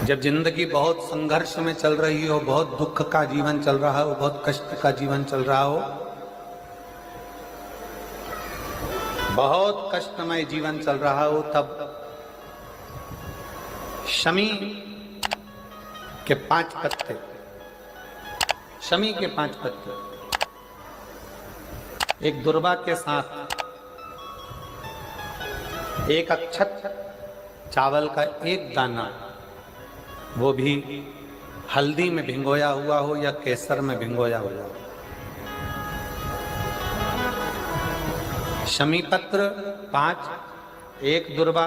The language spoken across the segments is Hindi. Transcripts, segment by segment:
जब जिंदगी बहुत संघर्ष में चल रही हो, बहुत दुख का जीवन चल रहा हो, बहुत कष्ट का जीवन चल रहा हो, बहुत कष्टमय जीवन चल रहा हो, तब शमी के 5 पत्ते, शमी के 5 पत्ते एक दुर्वा के साथ एक अक्षत चावल का एक दाना, वो भी हल्दी में भिंगोया हुआ हो या केसर में भिंगोया हुआ हो। शमी पत्र 5, एक दुर्वा,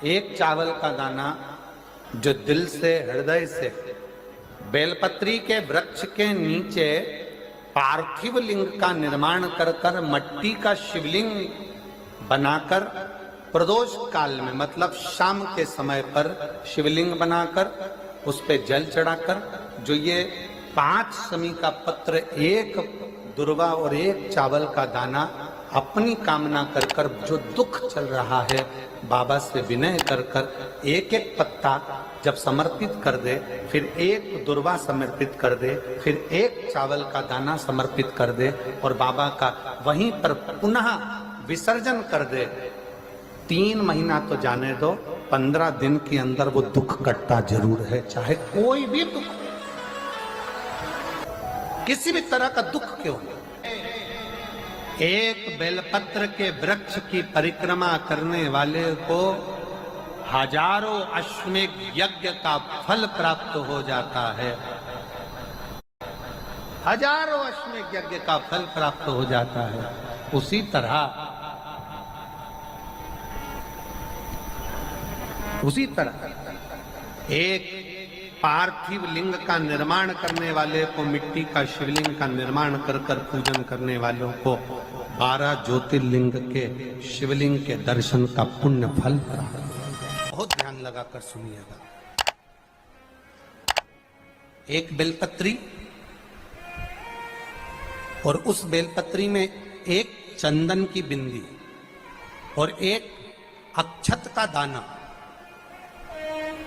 एक चावल का दाना, जो दिल से, हृदय से बेलपत्री के वृक्ष के नीचे पार्थिव लिंग का निर्माण कर कर, मट्टी का शिवलिंग बनाकर, प्रदोष काल में मतलब शाम के समय पर शिवलिंग बनाकर उस पे जल चढ़ाकर, जो ये 5 शमी का पत्र, एक दुर्वा और एक चावल का दाना, अपनी कामना कर कर, जो दुख चल रहा है बाबा से विनय कर कर एक एक पत्ता जब समर्पित कर दे, फिर एक दुर्वा समर्पित कर दे, फिर एक चावल का दाना समर्पित कर दे और बाबा का वहीं पर पुनः विसर्जन कर दे, 3 महीना तो जाने दो, 15 दिन के अंदर वो दुख कटता जरूर है, चाहे कोई भी दुख, किसी भी तरह का दुख क्यों हो। एक बेलपत्र के वृक्ष की परिक्रमा करने वाले को हजारों अश्वमेध यज्ञ का फल प्राप्त हो जाता है, हजारों अश्वमेध यज्ञ का फल प्राप्त हो जाता है। उसी तरह एक पार्थिव लिंग का निर्माण करने वाले को, मिट्टी का शिवलिंग का निर्माण कर कर पूजन करने वालों को 12 ज्योतिर्लिंग के शिवलिंग के दर्शन का पुण्य फल प्राप्त। बहुत ध्यान लगाकर सुनिएगा। एक बेलपत्री और उस बेलपत्री में एक चंदन की बिंदी और एक अक्षत का दाना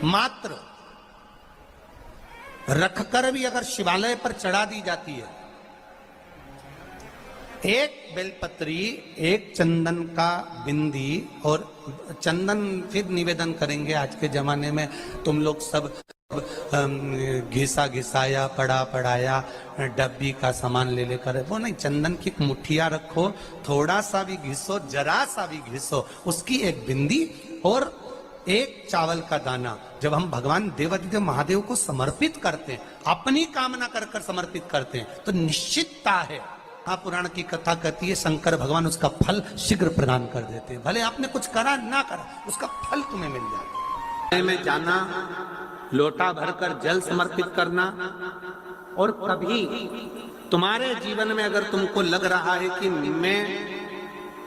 मात्र रखकर भी अगर शिवालय पर चढ़ा दी जाती है, एक बेलपत्री, एक चंदन का बिंदी, और चंदन फिर निवेदन करेंगे। आज के जमाने में तुम लोग सब घिसा घिसाया, पड़ा पड़ाया, डब्बी का सामान ले लेकर, वो नहीं, चंदन की मुठिया रखो, थोड़ा सा भी घिसो, जरा सा भी घिसो, उसकी एक बिंदी और एक चावल का दाना, जब हम भगवान देवादिदेव महादेव को समर्पित करते हैं, अपनी कामना कर कर समर्पित करते हैं, तो निश्चितता है, पुराण की कथा कहती है, शंकर भगवान उसका फल शीघ्र प्रदान कर देते हैं। भले आपने कुछ करा ना करा, उसका फल तुम्हें मिल जाए। में जाना, लोटा भरकर जल समर्पित करना, और कभी तुम्हारे जीवन में अगर तुमको लग रहा है कि मैं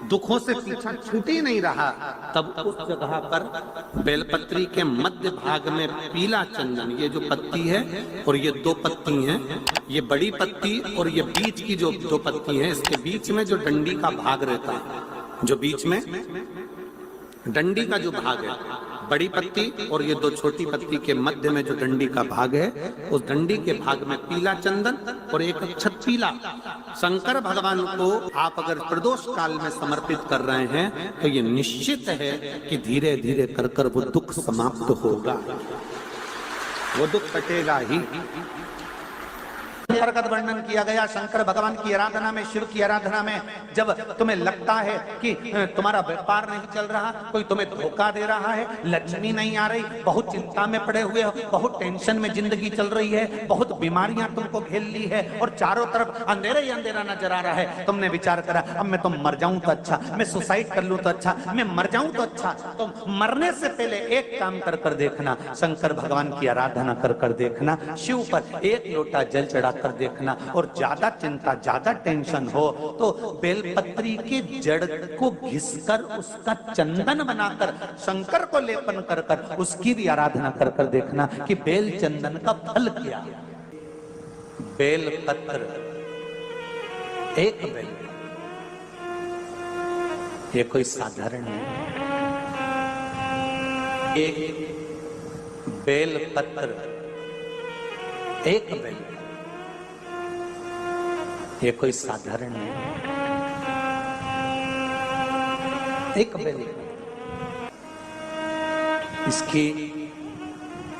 दुखों से पीछा छूट ही नहीं रहा, तब उस जगह पर बेलपत्री के मध्य भाग में पीला चंदन, ये जो पत्ती है और ये 2 पत्ती हैं, ये बड़ी पत्ती और ये बीच की जो 2 पत्ती है, इसके बीच में जो डंडी का भाग रहता है, जो बीच में डंडी का जो भाग है, बड़ी पत्ती और ये 2 छोटी पत्ती के मध्य में जो डंडी का भाग है, उस डंडी के भाग में पीला चंदन और एक अक्षत पीला, शंकर भगवान को आप अगर प्रदोष काल में समर्पित कर रहे हैं, तो ये निश्चित है कि धीरे धीरे कर कर वो दुख समाप्त होगा, वो दुख कटेगा ही। अंतर्गत वर्णन किया गया शंकर भगवान की आराधना में, शिव की आराधना में, जब तुम्हें लगता है कि तुम्हारा व्यापार नहीं चल रहा, कोई तुम्हें धोखा दे रहा है, लक्ष्मी नहीं आ रही, बहुत चिंता में पड़े हुए हो, बहुत टेंशन में जिंदगी चल रही है, बहुत बीमारियां तुमको घेर ली है और चारों तरफ अंधेरा ही अंधेरा नजर आ रहा है, तुमने विचार करा अब मैं तो मर जाऊं तो अच्छा, मैं सुसाइड कर लूं तो अच्छा, मैं मर जाऊं तो अच्छा, तो मरने से पहले एक काम कर कर देखना, शंकर भगवान की आराधना कर कर देखना, शिव पर एक लोटा जल चढ़ा कर देखना, और ज्यादा चिंता, ज्यादा टेंशन हो तो बेलपत्री के जड़ को घिसकर उसका चंदन बनाकर शंकर को लेपन कर कर उसकी भी आराधना कर कर देखना कि बेल चंदन का फल क्या। बेलपत्र, एक बेल, ये कोई साधारण नहीं, एक बेल पत्र, एक बेल, ये कोई साधारण नहीं, एक बेल। इसकी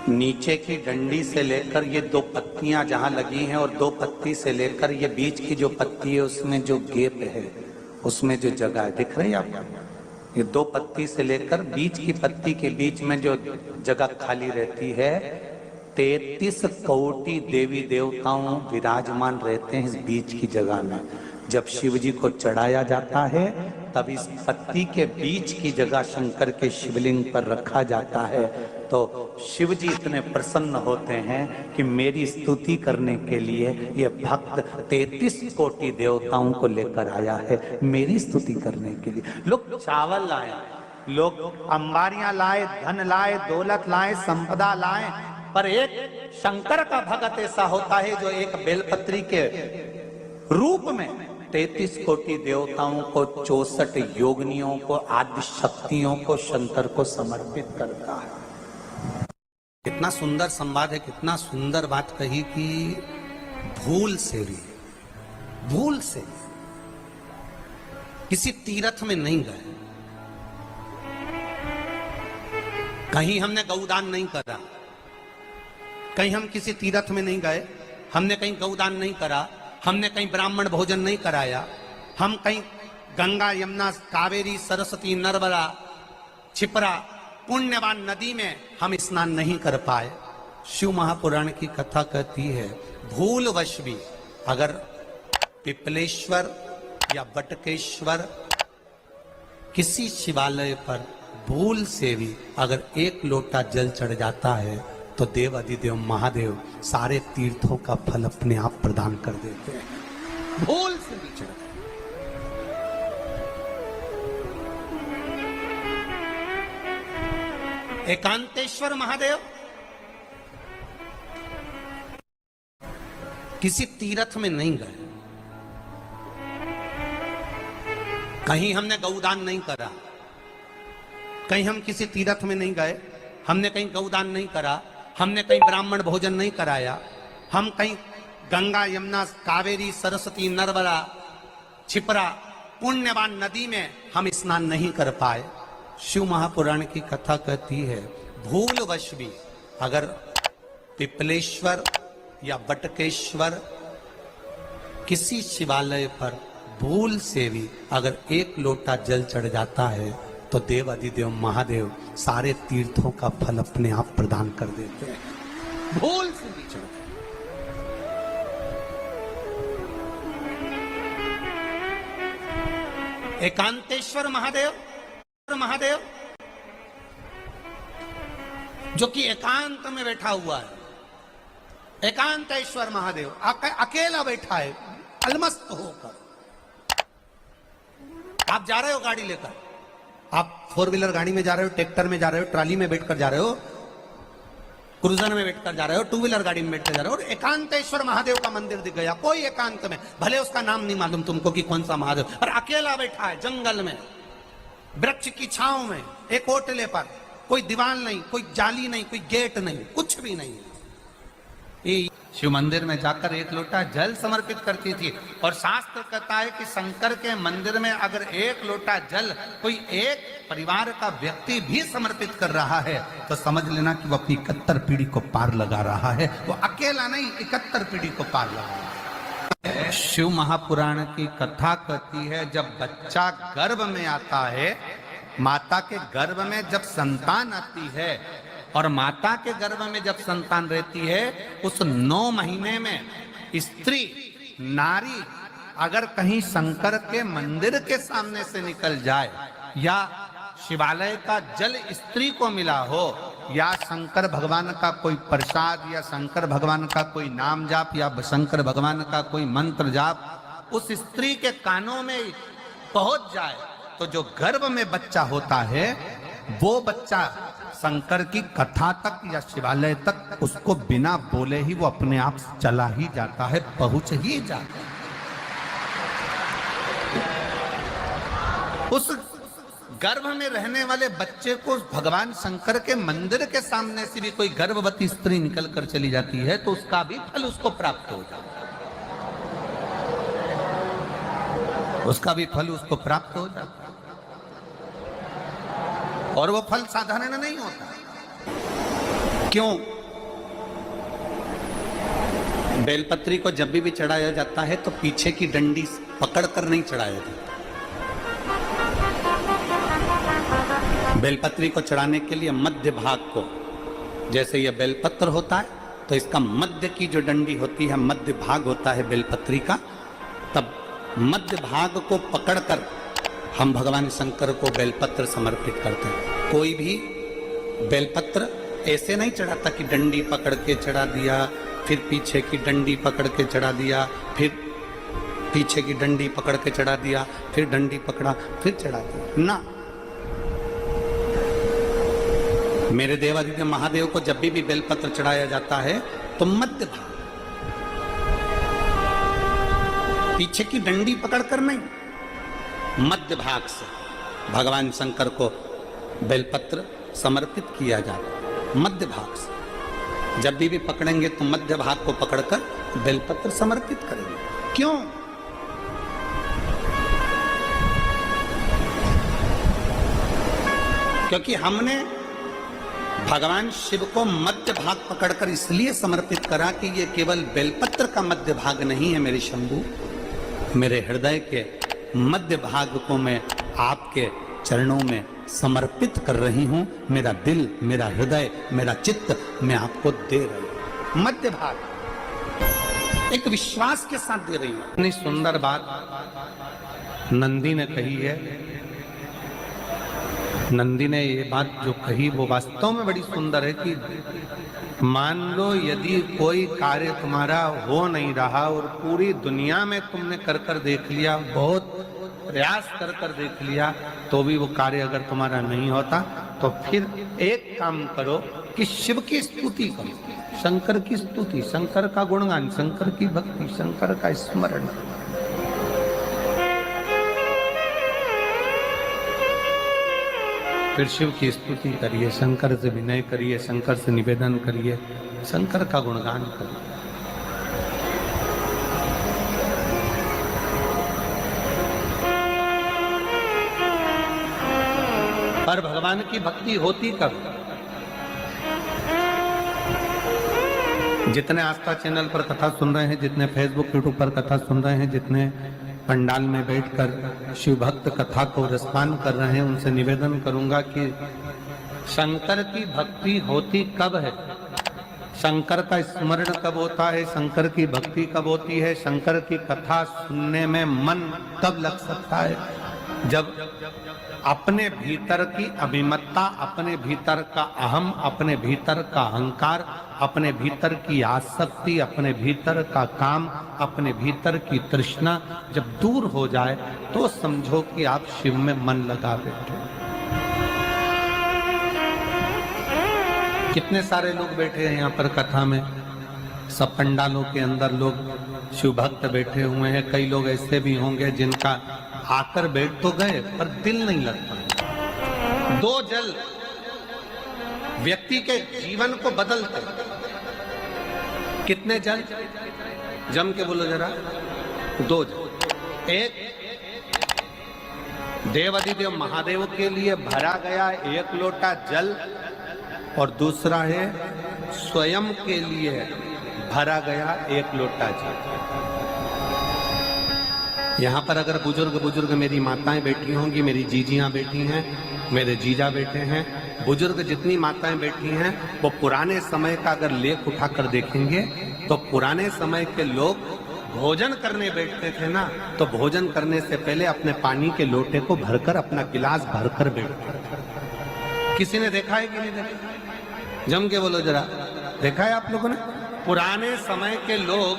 नीचे की डंडी से लेकर ये दो पत्तियां जहां लगी हैं और दो पत्ती से लेकर ये बीच की जो पत्ती है उसमें जो गैप है, उसमें जो जगह है, दिख रही है आपको? ये दो पत्ती से लेकर बीच की पत्ती के बीच में जो जगह खाली रहती है, 33 कोटि देवी देवताओं विराजमान रहते हैं इस बीच की जगह में। जब शिव जी को चढ़ाया जाता है तब इस पत्ती के बीच की जगह शंकर के शिवलिंग पर रखा जाता है, तो शिव जी इतने प्रसन्न होते हैं कि मेरी स्तुति करने के लिए ये भक्त 33 कोटि देवताओं को लेकर आया है, मेरी स्तुति करने के लिए। लोग चावल लाए, लोग अंबारियां लाए, धन लाए, दौलत लाए, संपदा लाए, पर एक शंकर का भक्त ऐसा होता है जो एक बेलपत्री के रूप में 33 कोटि देवताओं को, 64 योगिनियों को, आदि शक्तियों को शंकर को समर्पित करता है। कितना सुंदर संवाद है, कितना सुंदर बात कही कि भूल से भी, भूल से किसी तीर्थ में नहीं गए, कहीं हमने गौदान नहीं करा, कहीं हम किसी तीर्थ में नहीं गए, हमने कहीं गौदान नहीं करा, हमने कहीं ब्राह्मण भोजन नहीं कराया, हम कहीं गंगा यमुना कावेरी सरस्वती नर्मदा छिपरा पुण्यवान नदी में हम स्नान नहीं कर पाए। शिव महापुराण की कथा कहती है भूलवश भी अगर पिपलेश्वर या बटकेश्वर किसी शिवालय पर भूल से भी अगर एक लोटा जल चढ़ जाता है तो देव अधिदेव महादेव सारे तीर्थों का फल अपने आप प्रदान कर देते हैं। भूल से भी चढ़ एकांतेश्वर महादेव किसी तीर्थ में नहीं गए, कहीं हमने गौदान नहीं करा, कहीं हम किसी तीर्थ में नहीं गए, हमने कहीं गौदान नहीं करा, हमने कहीं ब्राह्मण भोजन नहीं कराया, हम कहीं गंगा यमुना कावेरी सरस्वती नर्मदा छिपरा पुण्यवान नदी में हम स्नान नहीं कर पाए। शिव महापुराण की कथा कहती है भूलवश भी अगर पिपलेश्वर या बटकेश्वर किसी शिवालय पर भूल से भी अगर एक लोटा जल चढ़ जाता है तो देव अधिदेव महादेव सारे तीर्थों का फल अपने आप प्रदान कर देते हैं। भूल से भी चढ़ एकांतेश्वर महादेव, महादेव जो कि एकांत में बैठा हुआ है, एकांतेश्वर महादेव अकेला बैठा है अलमस्त होकर। आप जा रहे हो गाड़ी लेकर, आप 4 व्हीलर गाड़ी में जा रहे हो, ट्रैक्टर में जा रहे हो, ट्राली में बैठकर जा रहे हो, क्रूजर में बैठकर जा रहे हो, 2 व्हीलर गाड़ी में बैठकर जा रहे हो और एकांतेश्वर महादेव का मंदिर दिख गया, कोई एकांत में, भले उसका नाम नहीं मालूम तुमको कि कौन सा महादेव, पर अकेला बैठा है जंगल में, वृक्ष की छांव में, एक ओटले पर, कोई दीवार नहीं, कोई जाली नहीं, कोई गेट नहीं, कुछ भी नहीं। शिव मंदिर में जाकर एक लोटा जल समर्पित करती थी और शास्त्र कहता है कि शंकर के मंदिर में अगर एक लोटा जल कोई एक परिवार का व्यक्ति भी समर्पित कर रहा है तो समझ लेना कि वो अपनी 71 पीढ़ी को पार लगा रहा है। वो अकेला नहीं, 71 पीढ़ी को पार लगा रहा है। शिव महापुराण की कथा कहती है जब बच्चा गर्भ में आता है, माता के गर्भ में जब संतान आती है और माता के गर्भ में जब संतान रहती है, उस 9 महीने में स्त्री नारी अगर कहीं शंकर के मंदिर के सामने से निकल जाए या शिवालय का जल स्त्री को मिला हो या शंकर भगवान का कोई प्रसाद या शंकर भगवान का कोई नाम जाप या शंकर भगवान का कोई मंत्र जाप उस स्त्री के कानों में पहुंच जाए तो जो गर्भ में बच्चा होता है वो बच्चा शंकर की कथा तक या शिवालय तक उसको बिना बोले ही वो अपने आप चला ही जाता है, पहुंच ही जाता है। उस गर्भ में रहने वाले बच्चे को भगवान शंकर के मंदिर के सामने से भी कोई गर्भवती स्त्री निकल कर चली जाती है तो उसका भी फल उसको प्राप्त हो जाता है, उसका भी फल उसको प्राप्त हो जाता है। और वो फल साधारण नहीं होता। क्यों? बेलपत्री को जब भी चढ़ाया जाता है तो पीछे की डंडी पकड़कर नहीं चढ़ाया जाता। बेलपत्री को चढ़ाने के लिए मध्य भाग को, जैसे यह बेलपत्र होता है तो इसका मध्य की जो डंडी होती है, मध्य भाग होता है बेलपत्री का, तब मध्य भाग को पकड़कर हम भगवान शंकर को बेलपत्र समर्पित करते हैं। कोई भी बेलपत्र ऐसे नहीं चढ़ाता कि डंडी पकड़ के चढ़ा दिया, फिर पीछे की डंडी पकड़ के चढ़ा दिया, फिर पीछे की डंडी पकड़ के चढ़ा दिया, फिर डंडी पकड़ा, फिर चढ़ा दिया ना। मेरे देवादिदेव महादेव को जब भी बेलपत्र चढ़ाया जाता है तो मध्य भाग, पीछे की डंडी पकड़कर नहीं, मध्य भाग से भगवान शंकर को बेलपत्र समर्पित किया जाता है। मध्य भाग से जब भी पकड़ेंगे तो मध्य भाग को पकड़कर बेलपत्र समर्पित करेंगे। क्यों? क्योंकि हमने भगवान शिव को मध्य भाग पकड़कर इसलिए समर्पित करा कि ये केवल बेलपत्र का मध्य भाग नहीं है मेरे शंभू, मेरे हृदय के मध्य भाग को मैं आपके चरणों में समर्पित कर रही हूं। मेरा दिल, मेरा हृदय, मेरा चित्त मैं आपको दे रही हूं। मध्य भाग एक विश्वास के साथ दे रही हूं। इतनी सुंदर बात नंदी ने कही है। नंदी ने ये बात जो कही वो वास्तव में बड़ी सुंदर है कि मान लो यदि कोई कार्य तुम्हारा हो नहीं रहा और पूरी दुनिया में तुमने कर कर देख लिया, बहुत प्रयास कर कर देख लिया, तो भी वो कार्य अगर तुम्हारा नहीं होता तो फिर एक काम करो कि शिव की स्तुति करो, शंकर की स्तुति, शंकर का गुणगान, शंकर की भक्ति, शंकर का स्मरण। फिर शिव की स्तुति करिए, शंकर से विनय करिए, शंकर से निवेदन करिए, शंकर का गुणगान करिए। पर भगवान की भक्ति होती कब? जितने आस्था चैनल पर कथा सुन रहे हैं, जितने फेसबुक यूट्यूब पर कथा सुन रहे हैं, जितने पंडाल में बैठकर शिव भक्त कथा को रसपान कर रहे हैं, उनसे निवेदन करूंगा कि शंकर की भक्ति होती कब है, शंकर का स्मरण कब होता है, शंकर की भक्ति कब होती है, शंकर की कथा सुनने में मन कब लग सकता है, जब अपने भीतर की अभिमत्ता, अपने भीतर का अहम, अपने भीतर का अहंकार, अपने भीतर की आसक्ति, अपने भीतर का काम, अपने भीतर की तृष्णा जब दूर हो जाए तो समझो कि आप शिव में मन लगा बैठे। कितने सारे लोग बैठे हैं यहाँ पर कथा में, सब पंडालों के अंदर लोग शिव भक्त बैठे हुए हैं। कई लोग ऐसे भी होंगे जिनका आकर बैठ तो गए पर दिल नहीं लगता। दो जल व्यक्ति के जीवन को बदलते। कितने जल? जम के बोलो जरा। दो जल। एक देवादिदेव महादेव के लिए भरा गया एक लोटा जल और दूसरा है स्वयं के लिए भरा गया एक लोटा जल। यहाँ पर अगर बुजुर्ग मेरी माताएं बैठी होंगी, मेरी जीजियां बैठी हैं, मेरे जीजा बैठे हैं, बुजुर्ग जितनी माताएं बैठी हैं वो पुराने समय का अगर लेख उठाकर देखेंगे तो पुराने समय के लोग भोजन करने बैठते थे ना, तो भोजन करने से पहले अपने पानी के लोटे को भरकर, अपना गिलास भरकर बैठते थे। किसी ने देखा है कि नहीं देखा? जम के बोलो जरा, देखा है आप लोगों ने? पुराने समय के लोग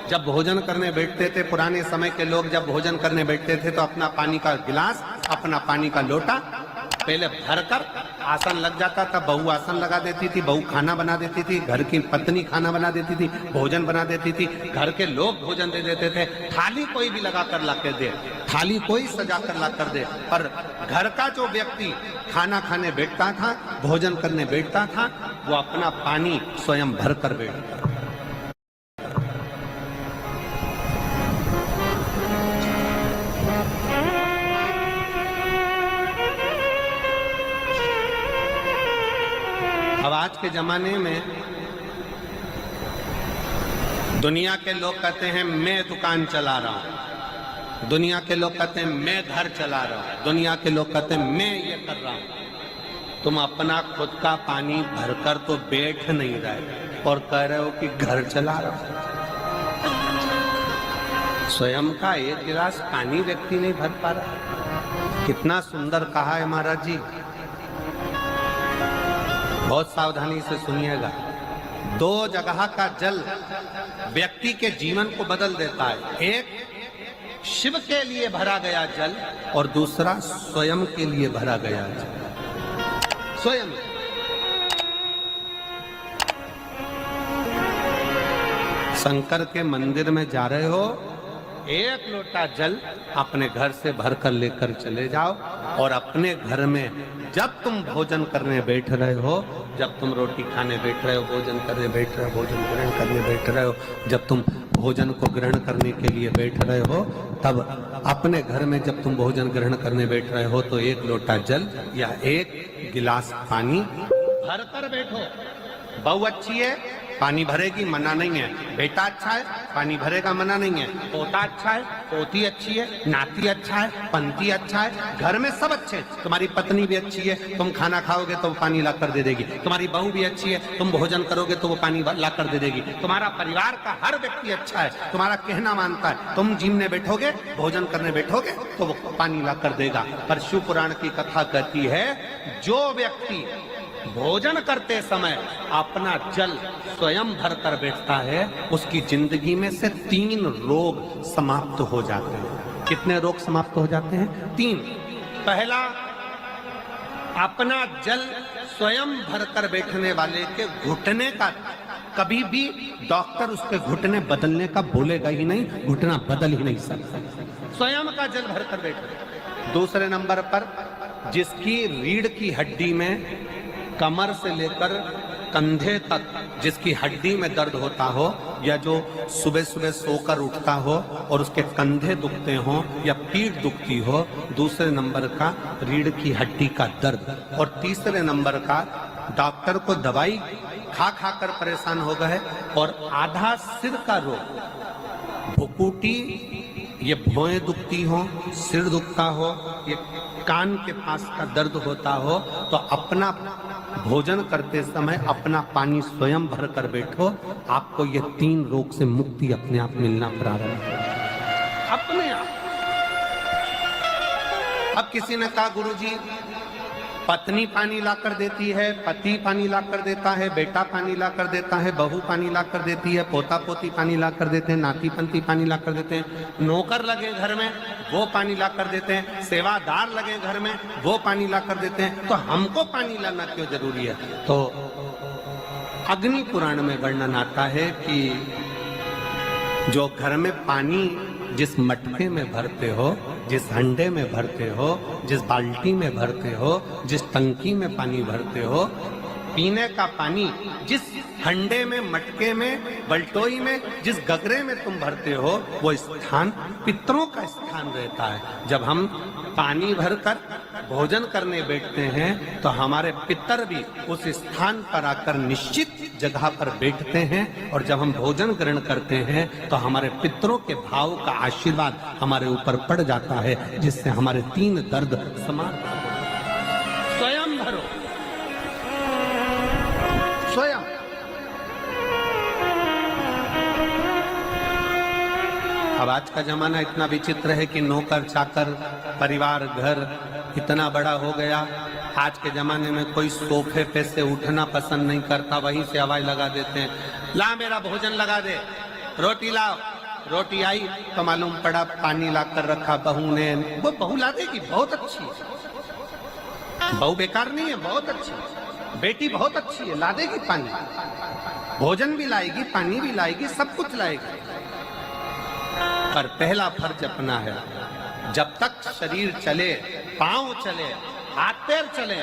जब भोजन करने बैठते थे, पुराने समय के लोग जब भोजन करने बैठते थे तो अपना पानी का गिलास, अपना पानी का लोटा पहले भरकर आसन लग जाता था। बहू आसन लगा देती थी, बहू खाना बना देती थी, घर की पत्नी खाना बना देती थी, भोजन बना देती थी, घर के लोग भोजन दे देते थे। थाली कोई भी लगा कर लाके दे, थाली कोई सजा कर ला कर दे, पर घर का जो व्यक्ति खाना खाने बैठता था, भोजन करने बैठता था, वो अपना पानी स्वयं भर कर बैठता। अब आज के जमाने में दुनिया के लोग कहते हैं मैं दुकान चला रहा हूं, दुनिया के लोग कहते हैं मैं घर चला रहा हूं, दुनिया के लोग कहते हैं मैं ये कर रहा हूं। तुम अपना खुद का पानी भरकर तो बैठ नहीं रहे और कह रहे हो कि घर चला रहा हूं। स्वयं का एक गिलास पानी व्यक्ति नहीं भर पा रहा। कितना सुंदर कहा है महाराज जी, बहुत सावधानी से सुनिएगा। दो जगह का जल व्यक्ति के जीवन को बदल देता है। एक शिव के लिए भरा गया जल और दूसरा स्वयं के लिए भरा गया जल। स्वयं शंकर के मंदिर में जा रहे हो, एक लोटा जल अपने घर से भरकर लेकर चले जाओ और अपने घर में जब तुम भोजन करने बैठ रहे हो, जब तुम रोटी खाने बैठ रहे हो, भोजन करने बैठ रहे हो, भोजन ग्रहण करने बैठ रहे हो, जब तुम भोजन को ग्रहण करने के लिए बैठ रहे हो, तब अपने घर में जब तुम भोजन ग्रहण करने बैठ रहे हो तो एक लोटा जल या एक गिलास पानी भर कर बैठो। बहू अच्छी है, पानी भरेगी, मना नहीं है। बेटा अच्छा है, पानी भरेगा, मना नहीं है। पोता अच्छा है, पोती अच्छी है, नाती अच्छा है, पंती अच्छा है, घर में सब अच्छे हैं। तुम्हारी पत्नी भी अच्छी है, तुम खाना खाओगे तो वो पानी ला कर दे देगी। तुम्हारी बहू भी अच्छी है, तुम भोजन करोगे तो वो पानी ला कर दे देगी। तुम्हारा परिवार का हर व्यक्ति अच्छा है, तुम्हारा कहना मानता है। तुम जिमने बैठोगे, भोजन करने बैठोगे तो वो पानी ला कर देगा। पर शिव पुराण की कथा कहती है, जो व्यक्ति भोजन करते समय अपना जल स्वयं भर कर बैठता है, उसकी जिंदगी में से 3 रोग समाप्त हो जाते हैं। कितने रोग समाप्त हो जाते हैं? 3। पहला, अपना जल स्वयं भर कर बैठने वाले के घुटने का कभी भी डॉक्टर उसके घुटने बदलने का बोलेगा ही नहीं, घुटना बदल ही नहीं सकता। स्वयं का जल भर कर बैठे। दूसरे नंबर पर, जिसकी रीढ़ की हड्डी में कमर से लेकर कंधे तक जिसकी हड्डी में दर्द होता हो, या जो सुबह सुबह सोकर उठता हो और उसके कंधे दुखते हो या पीठ दुखती हो। दूसरे नंबर का रीढ़ की हड्डी का दर्द। और तीसरे नंबर का, डॉक्टर को दवाई खा खा कर परेशान हो गए और आधा सिर का रोग, भुकुटी, ये भौएं दुखती हो, सिर दुखता हो, ये कान के पास का दर्द होता हो, तो अपना भोजन करते समय अपना पानी स्वयं भर कर बैठो। आपको ये 3 रोग से मुक्ति अपने आप मिलना प्रारंभ हो, अपने आप। अब किसी ने कहा, गुरुजी पत्नी पानी ला कर देती है, पति पानी ला कर देता है, बेटा पानी ला कर देता है, बहू पानी ला कर देती है, पोता पोती पानी ला कर देते हैं, नाती पंती पानी ला कर देते हैं, नौकर लगे घर में वो पानी ला कर देते हैं, सेवादार लगे घर में वो पानी ला कर देते हैं, तो हमको पानी लाना क्यों जरूरी है? तो अग्नि पुराण में वर्णन आता है कि जो घर में पानी जिस मटके में भरते हो, जिस हंडे में भरते हो, जिस बाल्टी में भरते हो, जिस टंकी में पानी भरते हो, पीने का पानी जिस हंडे में, मटके में, बल्टोई में, जिस गगरे में तुम भरते हो, वो स्थान पितरों का स्थान रहता है। जब हम पानी भरकर भोजन करने बैठते हैं तो हमारे पितर भी उस स्थान पर आकर निश्चित जगह पर बैठते हैं, और जब हम भोजन ग्रहण करते हैं तो हमारे पितरों के भाव का आशीर्वाद हमारे ऊपर पड़ जाता है, जिससे हमारे 3 दर्द समाप्त हो। स्वयं भरो, स्वयं। अब आज का जमाना इतना विचित्र है कि नौकर चाकर, परिवार, घर इतना बड़ा हो गया। आज के जमाने में कोई सोफे पे से उठना पसंद नहीं करता, वहीं से आवाज लगा देते हैं, ला मेरा भोजन लगा दे, रोटी लाओ। रोटी आई तो मालूम पड़ा पानी ला कर रखा बहू ने। वो बहू ला देगी, बहुत अच्छी है, बहू बेकार नहीं है, बहुत अच्छी है, बेटी बहुत अच्छी है, ला देगी पानी, भोजन भी लाएगी, पानी भी लाएगी, सब कुछ लाएगी। पर पहला फर्ज अपना है, जब तक शरीर चले, पांव चले, हाथ पैर चले,